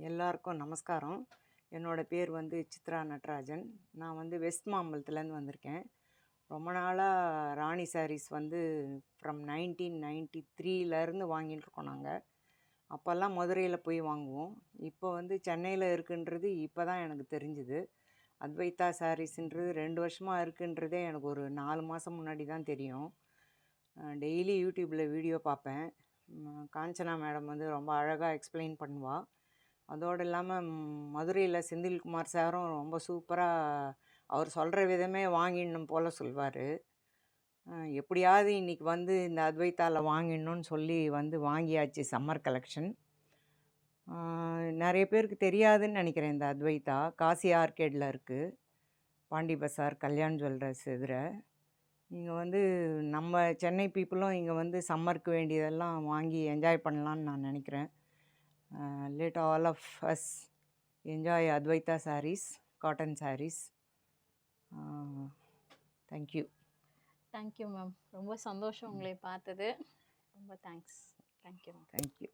எல்லாருக்கும் நமஸ்காரம். என்னோடய பேர் வந்து சித்ரா நட்ராஜன். நான் வந்து வெஸ்ட் மாம்பலத்துலேருந்து வந்திருக்கேன். ரொம்ப நாளாக ராணி சாரீஸ் வந்து ஃப்ரம் 1993லேருந்து வாங்கிட்டு இருக்கோம் நாங்கள். அப்போல்லாம் மதுரையில் போய் வாங்குவோம். இப்போ வந்து சென்னையில் இருக்குன்றது இப்போ தான் எனக்கு தெரிஞ்சுது. அத்வைதா சாரீஸ்ன்றது 2 வருஷமாக இருக்குன்றதே எனக்கு ஒரு 4 மாதம் முன்னாடி தான் தெரியும். டெய்லி யூடியூப்பில் வீடியோ பார்ப்பேன். காஞ்சனா மேடம் வந்து ரொம்ப அழகாக எக்ஸ்பிளைன் பண்ணுவாள். அதோடு இல்லாமல் மதுரையில் செந்தில்குமார் சாரும் ரொம்ப சூப்பராக அவர் சொல்கிற விதமே வாங்கிடணும் போல் சொல்வார். எப்படியாவது இன்றைக்கி வந்து இந்த அத்வைத்தாவில் வாங்கிடணும்னு சொல்லி வந்து வாங்கியாச்சு சம்மர் கலெக்ஷன். நிறைய பேருக்கு தெரியாதுன்னு நினைக்கிறேன். இந்த அத்வைத்தா காசி ஆர்கேடில் இருக்குது, பாண்டி பசார் கல்யாண் ஜுவல்லர்ஸ் எதிர. இங்கே வந்து நம்ம சென்னை பீப்புளும் இங்கே வந்து சம்மருக்கு வேண்டியதெல்லாம் வாங்கி என்ஜாய் பண்ணலான்னு நான் நினைக்கிறேன். Let all of us enjoy Advaita sarees, cotton sarees. Thank you. Thank you, ma'am. ரொம்ப சந்தோஷம் உங்களை பார்த்தது. ரொம்ப thanks. Thank you. Thank you.